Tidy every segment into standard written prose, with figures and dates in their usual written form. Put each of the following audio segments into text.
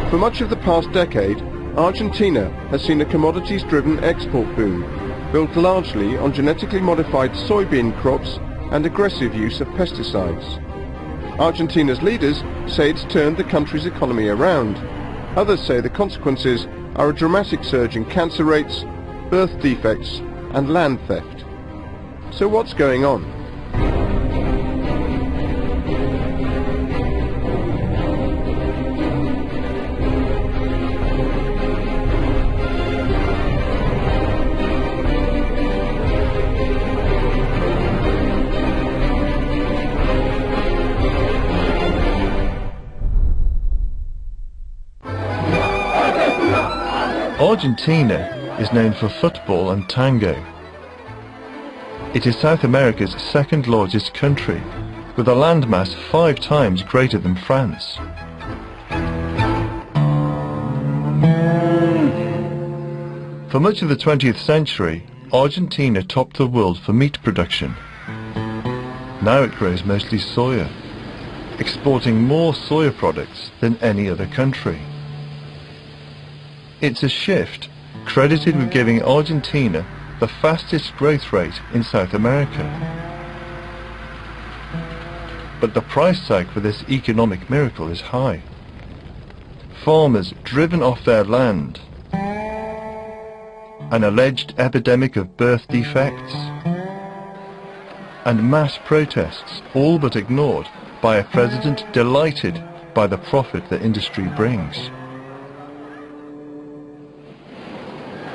For much of the past decade, Argentina has seen a commodities-driven export boom, built largely on genetically modified soybean crops and aggressive use of pesticides. Argentina's leaders say it's turned the country's economy around. Others say the consequences are a dramatic surge in cancer rates, birth defects and land theft. So what's going on? Argentina is known for football and tango. It is South America's second largest country, with a landmass 5 times greater than France. For much of the 20th century, Argentina topped the world for meat production. Now it grows mostly soya, exporting more soya products than any other country. It's a shift credited with giving Argentina the fastest growth rate in South America. But the price tag for this economic miracle is high. Farmers driven off their land, an alleged epidemic of birth defects, and mass protests, all but ignored by a president delighted by the profit the industry brings.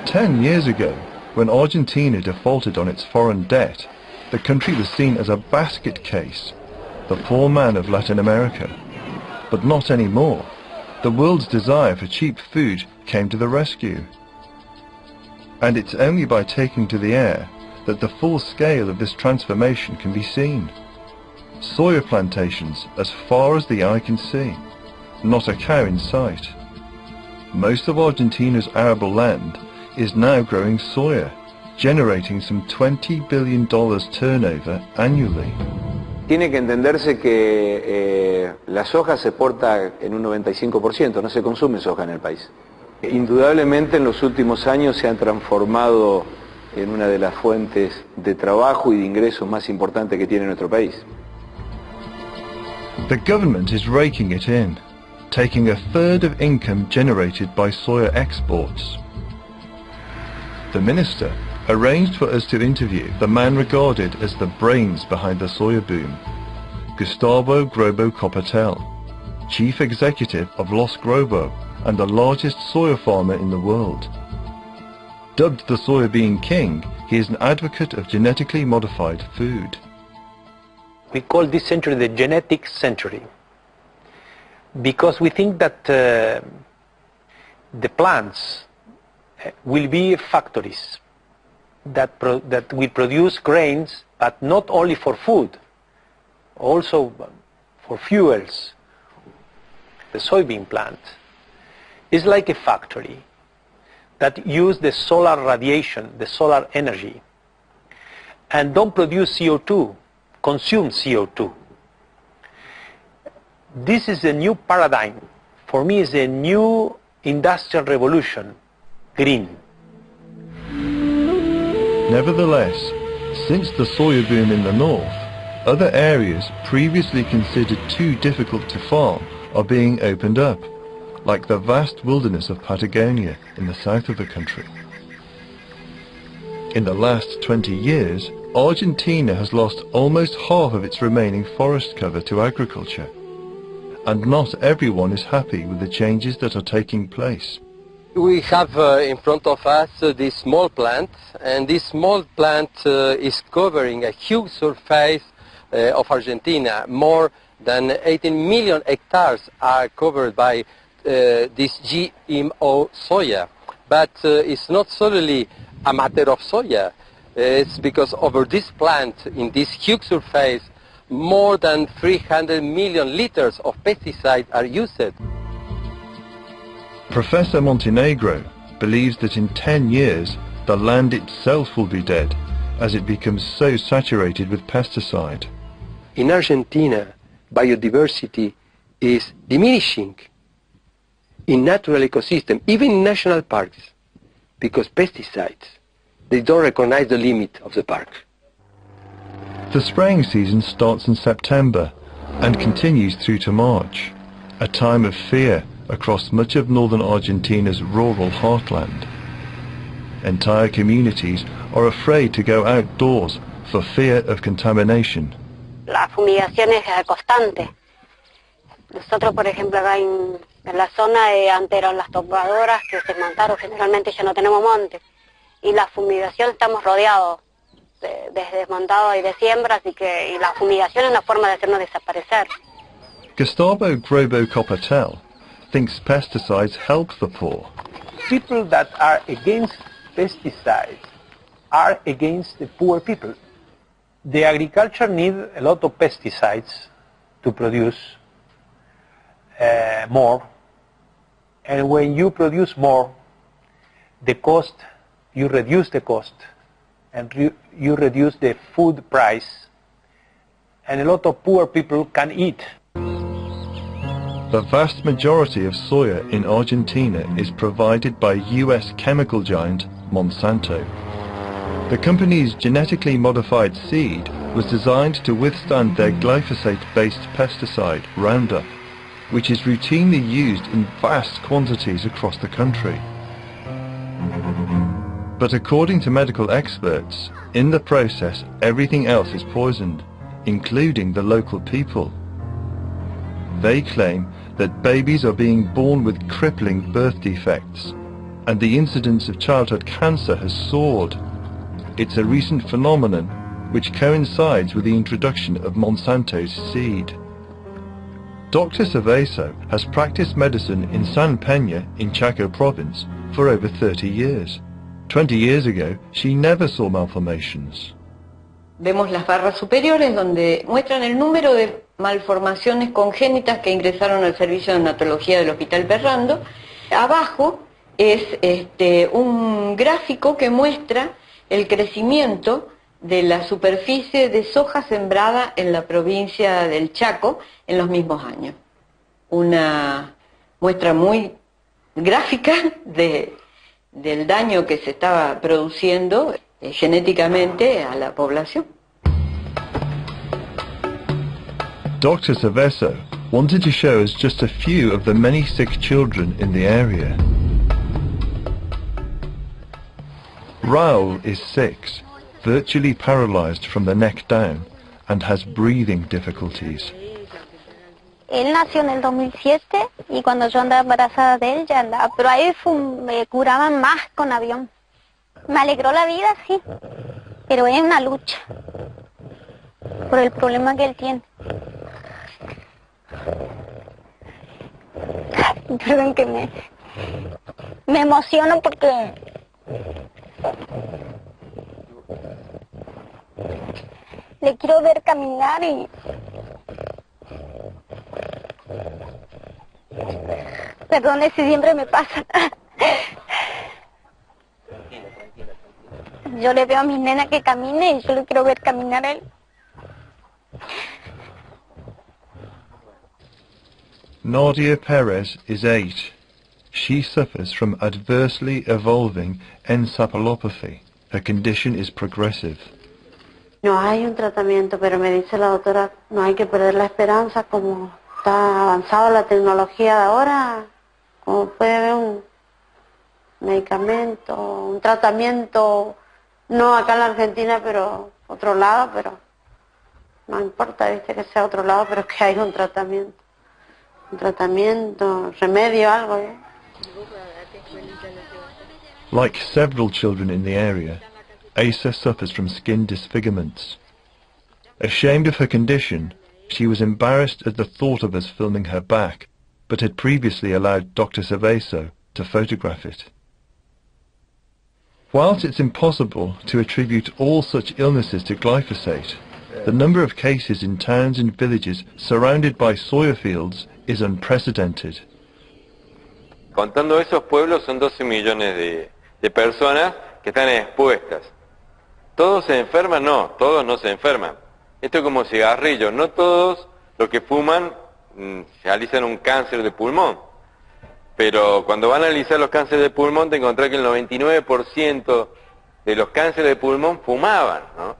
10 years ago, when Argentina defaulted on its foreign debt, the country was seen as a basket case, the poor man of Latin America. But not anymore. The world's desire for cheap food came to the rescue. And it's only by taking to the air that the full scale of this transformation can be seen. Soya plantations as far as the eye can see, not a cow in sight. Most of Argentina's arable land is now growing soya, generating some $20 billion turnover annually. Tiene que entenderse que la soja se exporta en un 95%, no se consume soja en el país. Indudablemente en los últimos años se han transformado en una de las fuentes de trabajo y de ingresos más importantes que tiene nuestro país. The government is raking it in, taking a third of income generated by soya exports. The minister arranged for us to interview the man regarded as the brains behind the soya boom, Gustavo Grobo Copatel, chief executive of Los Grobo and the largest soya farmer in the world. Dubbed the soybean king, he is an advocate of genetically modified food. We call this century the genetic century because we think that the plants will be factories that will produce grains, but not only for food, also for fuels. The soybean plant is like a factory that uses the solar radiation, the solar energy, and don't produce CO2, consume CO2. This is a new paradigm. For me, it's a new industrial revolution. Green. Nevertheless, since the soya boom in the north, other areas previously considered too difficult to farm are being opened up, like the vast wilderness of Patagonia in the south of the country. In the last 20 years, Argentina has lost almost half of its remaining forest cover to agriculture, and not everyone is happy with the changes that are taking place. We have in front of us this small plant, and this small plant is covering a huge surface of Argentina. More than 18 million hectares are covered by this GMO soya. But it's not solely a matter of soya. It's because over this plant, in this huge surface, more than 300 million liters of pesticides are used. Professor Montenegro believes that in 10 years the land itself will be dead as it becomes so saturated with pesticide. In Argentina, biodiversity is diminishing. in natural ecosystem, even in national parks, because pesticides, they don't recognize the limit of the park. The spraying season starts in September and continues through to March, a time of fear across much of northern Argentina's rural heartland. Entire communities are afraid to go outdoors for fear of contamination. La fumigación es constante. Nosotros, por ejemplo, acá en la zona de antes eran las topadoras que se montaron, generalmente ya no tenemos monte. Y la fumigación estamos rodeados de desmontados y de siembra, así que y la fumigación es una forma de hacernos desaparecer. Gustavo Grobo-Copatel thinks pesticides help the poor. People that are against pesticides are against the poor people. The agriculture needs a lot of pesticides to produce more, and when you produce more, the cost, you reduce the cost, and you reduce the food price, and a lot of poor people can eat. The vast majority of soya in Argentina is provided by US chemical giant Monsanto. The company's genetically modified seed was designed to withstand their glyphosate-based pesticide, Roundup, which is routinely used in vast quantities across the country. But according to medical experts, in the process everything else is poisoned, including the local people. They claim that babies are being born with crippling birth defects, and the incidence of childhood cancer has soared. It's a recent phenomenon which coincides with the introduction of Monsanto's seed. Dr. Cerveso has practiced medicine in San Peña in Chaco province for over 30 years. 20 years ago, she never saw malformations. Vemos las barras superiores donde muestran el número de malformaciones congénitas que ingresaron al servicio de neonatología del Hospital Ferrando. Abajo es un gráfico que muestra el crecimiento de la superficie de soja sembrada en la provincia del Chaco en los mismos años. Una muestra muy gráfica del daño que se estaba produciendo genéticamente a la población. Dr. Cerveso wanted to show us just a few of the many sick children in the area. Raul is 6, virtually paralyzed from the neck down, and has breathing difficulties. Él nació en el 2007 y cuando yo andaba embarazada de él ya andaba, pero ahí me curaban más con avión. Me alegró la vida, sí, pero es una lucha por el problema que él tiene. Perdón que me emociono porque le quiero ver caminar y perdone si siempre me pasa. Yo le veo a mi nena que camine y yo le quiero ver caminar a él. Nadia Perez is 8. She suffers from adversely evolving encephalopathy. Her condition is progressive. No hay un tratamiento, pero me dice la doctora, no hay que perder la esperanza, como está avanzada la tecnología de ahora, como puede haber un medicamento, un tratamiento, no acá en la Argentina, pero otro lado, pero no importa, viste, que sea otro lado, pero que hay un tratamiento, remedio, algo, ¿eh? Like several children in the area, Asa suffers from skin disfigurements. Ashamed of her condition, she was embarrassed at the thought of us filming her back, but had previously allowed Dr. Cerveso to photograph it. Whilst it's impossible to attribute all such illnesses to glyphosate, the number of cases in towns and villages surrounded by soya fields is unprecedented. Contando esos pueblos son 12 millones de personas que están expuestas. ¿Todos se enferman? No, todos no se enferman. Esto es como cigarrillos, no todos los que fuman realizan un cáncer de pulmón. Pero cuando van a analizar los cánceres de pulmón, te encontrás que el 99% de los cánceres de pulmón fumaban, ¿no?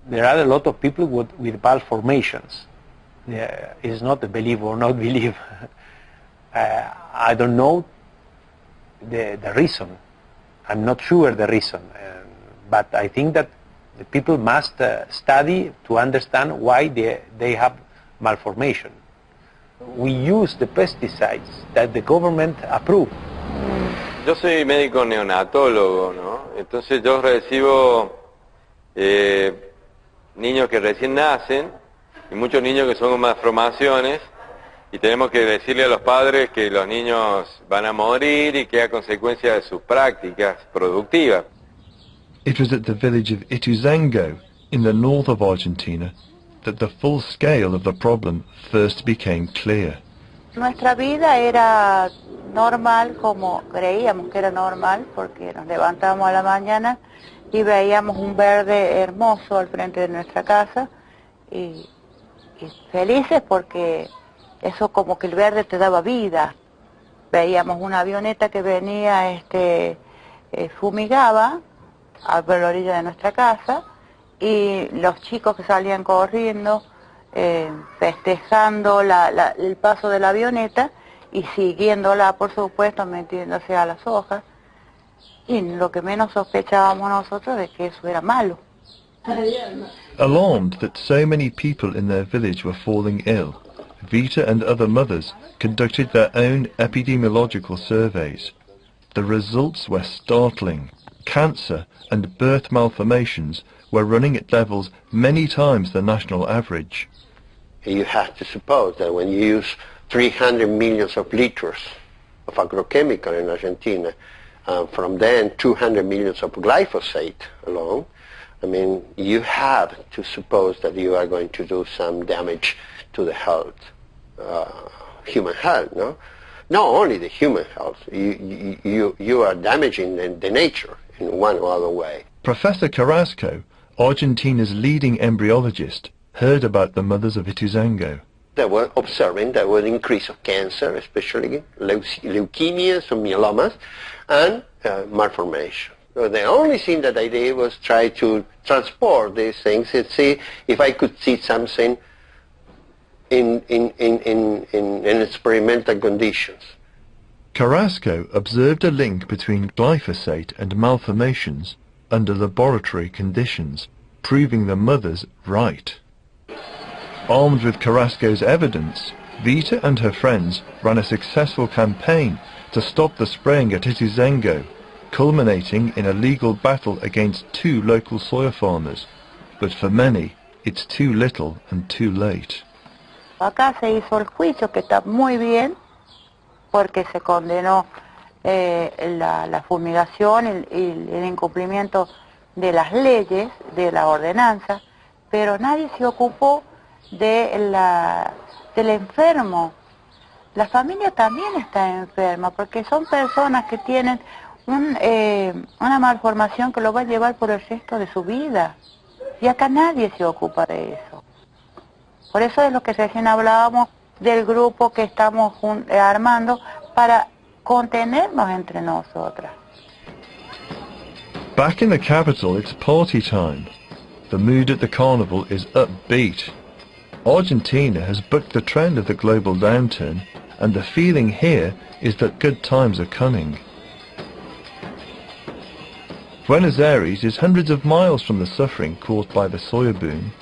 There are a lot of people with malformations. It's not a believe or not believe. I don't know the reason. I'm not sure the reason. But I think that the people must study to understand why they have malformation. We use the pesticides that the government approved. Yo soy médico neonatólogo, ¿no? Entonces yo recibo niños que recién nacen y muchos niños que son con malformaciones y tenemos que decirle a los padres que los niños van a morir y que a consecuencia de sus prácticas productivas. It was at the village of Ituzaingó, in the north of Argentina, that the full scale of the problem first became clear. Nuestra vida era normal, como creíamos que era normal, porque nos levantábamos a la mañana y veíamos un verde hermoso al frente de nuestra casa y felices porque eso como que el verde te daba vida. Veíamos una avioneta que venía, fumigaba a la orilla de nuestra casa y los chicos que salían corriendo, festejando el paso de la avioneta y siguiéndola, por supuesto, metiéndose a las hojas. Y lo que menos sospechábamos nosotros de que eso era malo. Alarmed that so many people in their village were falling ill, Vita and other mothers conducted their own epidemiological surveys. The results were startling. Cancer and birth malformations were running at levels many times the national average. You have to suppose that when you use 300 millions of liters of agrochemical in Argentina, from then 200 millions of glyphosate alone, I mean, you have to suppose that you are going to do some damage to the health, human health, no? Not only the human health, you are damaging the nature in one or other way. Professor Carrasco, Argentina's leading embryologist, heard about the mothers of Ituzaingó. They were observing there was an increase of cancer, especially leukemias or myelomas, and malformation. So the only thing that I did was try to transport these things and see if I could see something in experimental conditions. Carrasco observed a link between glyphosate and malformations under laboratory conditions, proving the mothers right. Armed with Carrasco's evidence, Vita and her friends ran a successful campaign to stop the spraying at Ituzaingó, culminating in a legal battle against 2 local soya farmers. But for many, it's too little and too late. Acá se hizo el juicio, que está muy bien, porque se condenó la fumigación y el incumplimiento de las leyes, de la ordenanza, pero nadie se ocupó del enfermo. La familia también está enferma, porque son personas que tienen una malformación que lo va a llevar por el resto de su vida. Y acá nadie se ocupa de eso. Por eso es lo que recién hablábamos del grupo que estamos armando para contenernos entre nosotras. Back in the capital, it's party time. The mood at the carnival is upbeat. Argentina has bucked the trend of the global downturn, and the feeling here is that good times are coming. Buenos Aires is hundreds of miles from the suffering caused by the soya boom,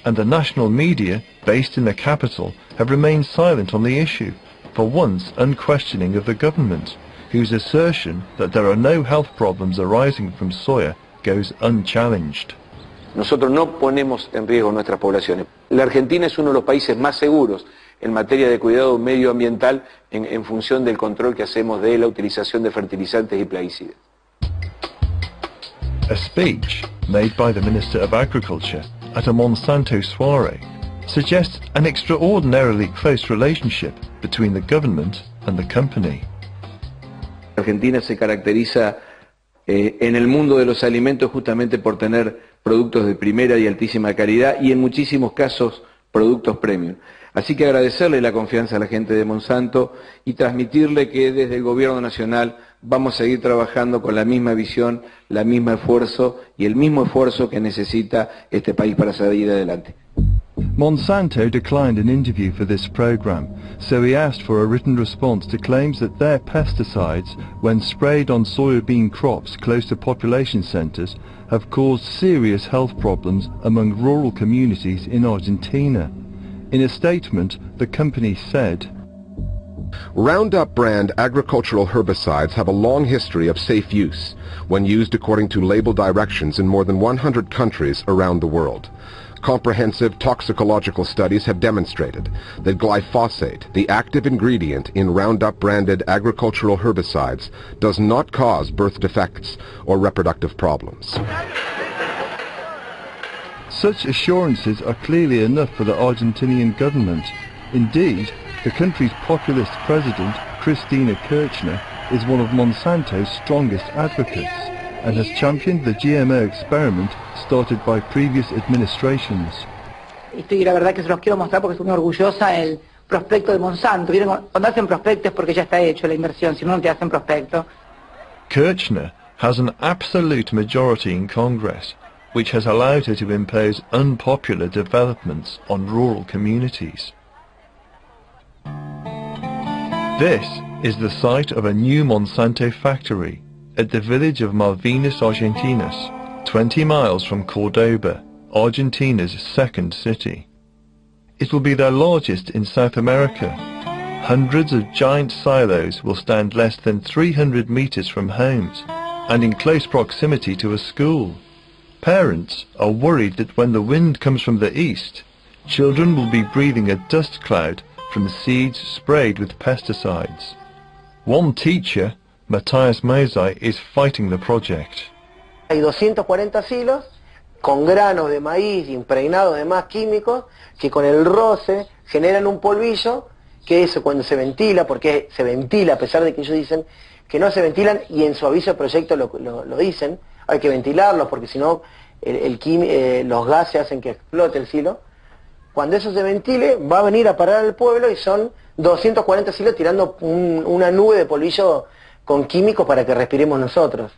and the national media, based in the capital, have remained silent on the issue, for once unquestioning of the government, whose assertion that there are no health problems arising from soya goes unchallenged. Nosotros no ponemos en riesgo nuestras poblaciones. La Argentina es uno de los países más seguros en materia de cuidado medioambiental en función del control que hacemos de la utilización de fertilizantes y plaguicidas. A speech made by the Minister of Agriculture at a Monsanto soiree suggests an extraordinarily close relationship between the government and the company. Argentina se caracteriza en el mundo de los alimentos justamente por tener productos de primera y altísima calidad y en muchísimos casos productos premium. Así que agradecerle la confianza a la gente de Monsanto y transmitirle que desde el Gobierno Nacional vamos a seguir trabajando con la misma visión, el mismo esfuerzo que necesita este país para salir adelante. Monsanto declined an interview for this program, so we asked for a written response to claims that their pesticides, when sprayed on soybean crops close to population centres, have caused serious health problems among rural communities in Argentina. In a statement, the company said, Roundup brand agricultural herbicides have a long history of safe use when used according to label directions in more than 100 countries around the world. Comprehensive toxicological studies have demonstrated that glyphosate, the active ingredient in Roundup branded agricultural herbicides, does not cause birth defects or reproductive problems. Such assurances are clearly enough for the Argentinian government. Indeed, the country's populist president, Cristina Kirchner, is one of Monsanto's strongest advocates and has championed the GMO experiment started by previous administrations. Y la verdad que se los quiero mostrar porque estoy muy orgullosa del prospecto de Monsanto. Vieron, cuando hacen prospectos es porque ya está hecho la inversión, si no, no te hacen prospecto. Kirchner has an absolute majority in Congress, which has allowed her to impose unpopular developments on rural communities. This is the site of a new Monsanto factory at the village of Malvinas, Argentinas, 20 miles from Cordoba, Argentina's second city. It will be their largest in South America. Hundreds of giant silos will stand less than 300 meters from homes and in close proximity to a school. Parents are worried that when the wind comes from the east, children will be breathing a dust cloud from seeds sprayed with pesticides. One teacher, Matthias Mosai, is fighting the project. Hay 240 silos con granos de maíz impregnados de más químicos que con el roce generan un polvillo que eso cuando se ventila, porque se ventila a pesar de que ellos dicen que no se ventilan y en su aviso de proyecto lo dicen, hay que ventilarlos porque si no los gases hacen que explote el silo. Cuando eso se ventile va a venir a parar al pueblo y son 240 silos tirando una nube de polvillo con químicos para que respiremos nosotros.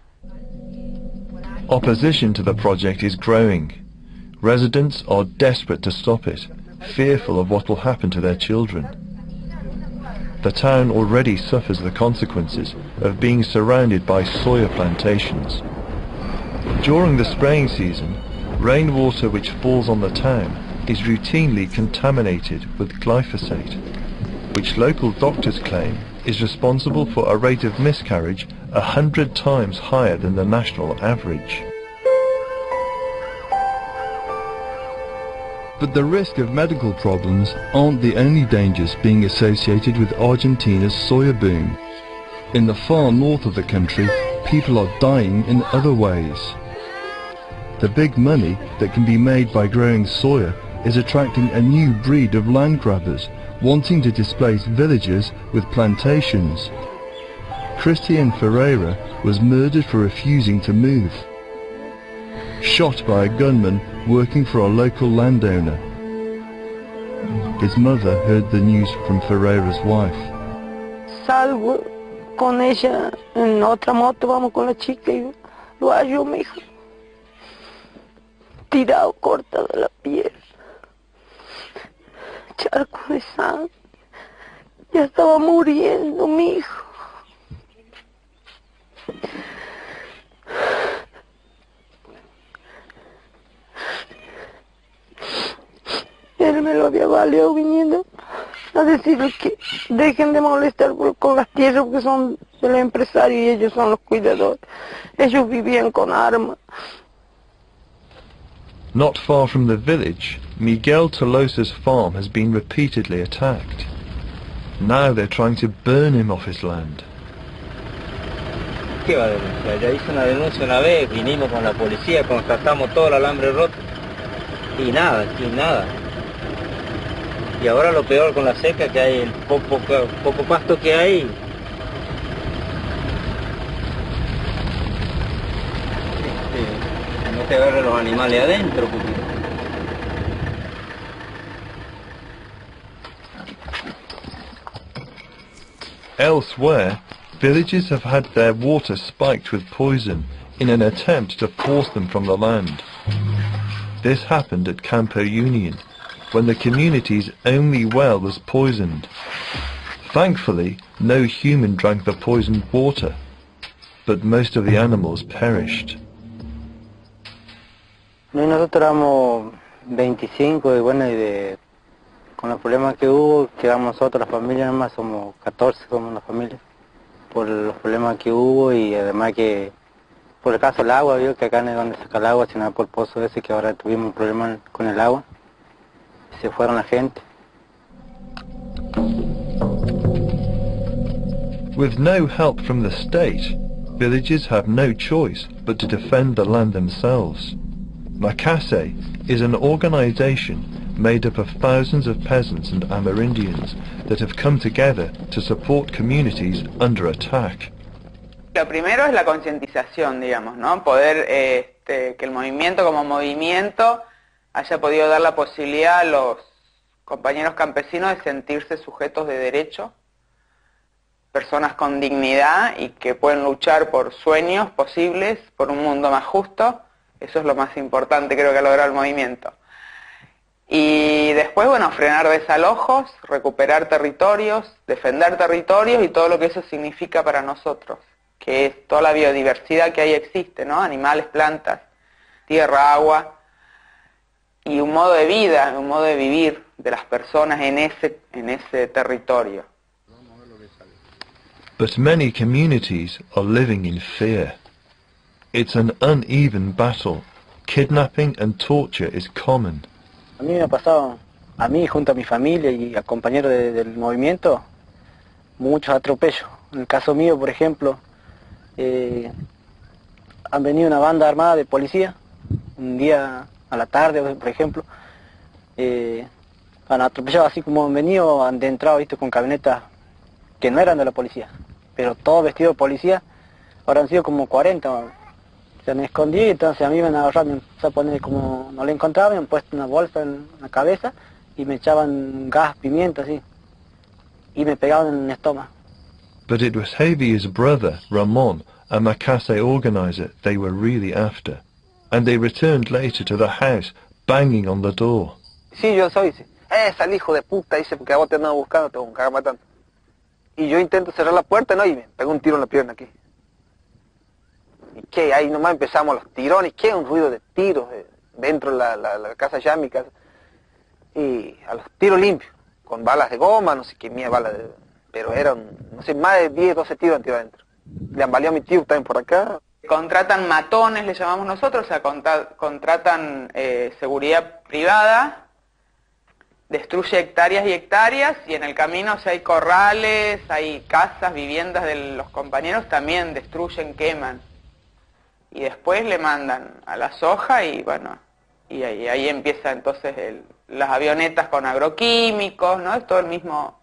Opposition to the project is growing. Residents are desperate to stop it, fearful of what will happen to their children. The town already suffers the consequences of being surrounded by soya plantations. During the spraying season, rainwater which falls on the town is routinely contaminated with glyphosate, which local doctors claim is responsible for a rate of miscarriage 100 times higher than the national average. But the risk of medical problems aren't the only dangers being associated with Argentina's soya boom. In the far north of the country, people are dying in other ways. The big money that can be made by growing soya is attracting a new breed of land grabbers wanting to displace villagers with plantations. Christian Ferreira was murdered for refusing to move, shot by a gunman working for a local landowner. His mother heard the news from Ferreira's wife. Salgo con ella en otra moto, vamos con la chica y lo hallo, mi hijo, tirado, corta de la piel, charco de sangre, ya estaba muriendo mi hijo. Él me lo había valido viniendo a decirle que dejen de molestar con las tierras porque son de los empresarios y ellos son los cuidadores. Ellos vivían con armas. Not far from the village, Miguel Tolosa's farm has been repeatedly attacked. Now they're trying to burn him off his land. ¿Qué va a denunciar? Ya hice una denuncia una vez, vinimos con la policía, constatamos todo el alambre roto y nada, Y ahora lo peor con la seca que hay, el poco pasto que hay. No te agarran los animales adentro. Elsewhere, villages have had their water spiked with poison in an attempt to force them from the land. This happened at Campo Union, when the community's only well was poisoned. Thankfully, no human drank the poisoned water, but most of the animals perished. Nosotros éramos 25 y bueno, con los problemas que hubo, quedamos nosotros, la familia nomás, somos 14, somos una familia, por los problemas que hubo y además que por el caso del agua, vio que acá no es donde saca el agua, sino por el pozo ese, que ahora tuvimos un problema con el agua, se fueron la gente. With no help from the state, villages have no choice but to defend the land themselves. Macase is an organization made up of thousands of peasants and Amerindians that have come together to support communities under attack. Lo primero es la concientización, digamos, ¿no? Poder que el movimiento como movimiento haya podido dar la posibilidad a los compañeros campesinos de sentirse sujetos de derecho, personas con dignidad y que pueden luchar por sueños posibles, por un mundo más justo. Eso es lo más importante, creo que ha logrado el movimiento. Y después, bueno, frenar desalojos, recuperar territorios, defender territorios y todo lo que eso significa para nosotros, que es toda la biodiversidad que ahí existe, ¿no? Animales, plantas, tierra, agua, y un modo de vida, un modo de vivir de las personas en ese territorio. But many communities are living in fear. It's an uneven battle. Kidnapping and torture is common. A mí me ha pasado, a mí junto a mi familia y a compañeros del movimiento, muchos atropellos. En el caso mío, por ejemplo, han venido una banda armada de policía, un día a la tarde, por ejemplo, han atropellado así como han venido, han entrado, visto, con camionetas que no eran de la policía, pero todos vestidos de policía, ahora han sido como 40, se han escondido y entonces a mí me han agarrado, me empezó a poner como no le encontraba, me han puesto una bolsa en la cabeza y me echaban gas, pimienta así, y me pegaban en el estómago. But it was Javier's brother, Ramon, a Macase organizer they were really after, and they returned later to the house, banging on the door. Sí, yo soy, sí. Sal hijo de puta, dice, porque a vos te andan buscando, te van a cagar matando. Y yo intento cerrar la puerta, ¿no? Y me pego un tiro en la pierna aquí. ¿Y qué? Ahí nomás empezamos los tirones, ¿qué? Un ruido de tiros dentro de la casa ya, mi casa. Y a los tiros limpios, con balas de goma, no sé qué mía, balas de... Pero eran, no sé, más de 10, 12 tiros han tirado adentro. Le han baleado a mi tío también por acá. Contratan matones, le llamamos nosotros, o sea, contratan seguridad privada, destruye hectáreas y hectáreas, y en el camino, o sea, hay corrales, hay casas, viviendas de los compañeros, también destruyen, queman. Y después le mandan a la soja y bueno, y ahí empieza entonces las avionetas con agroquímicos, ¿no? Es todo el mismo...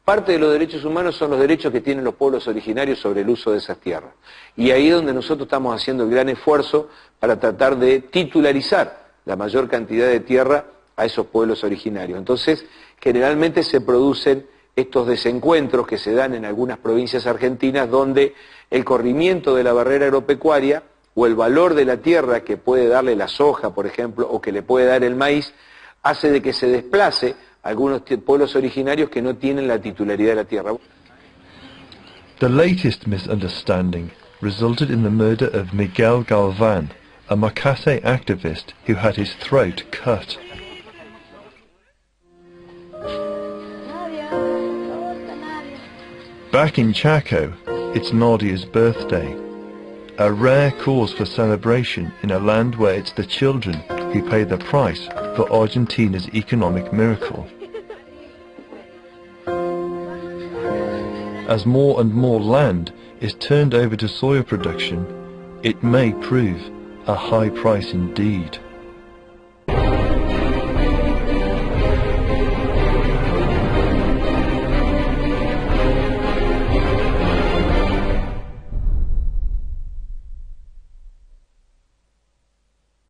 Parte de los derechos humanos son los derechos que tienen los pueblos originarios sobre el uso de esas tierras. Y ahí es donde nosotros estamos haciendo el gran esfuerzo para tratar de titularizar la mayor cantidad de tierra a esos pueblos originarios. Entonces, generalmente se producen estos desencuentros que se dan en algunas provincias argentinas donde el corrimiento de la barrera agropecuaria o el valor de la tierra que puede darle la soja, por ejemplo, o que le puede dar el maíz, hace de que se desplace algunos pueblos originarios que no tienen la titularidad de la tierra. The latest misunderstanding resulted in the murder of Miguel Galvan, a Macase activist who had his throat cut. Back in Chaco, it's Nadia's birthday, a rare cause for celebration in a land where it's the children who pay the price for Argentina's economic miracle. As more and more land is turned over to soya production, it may prove a high price indeed.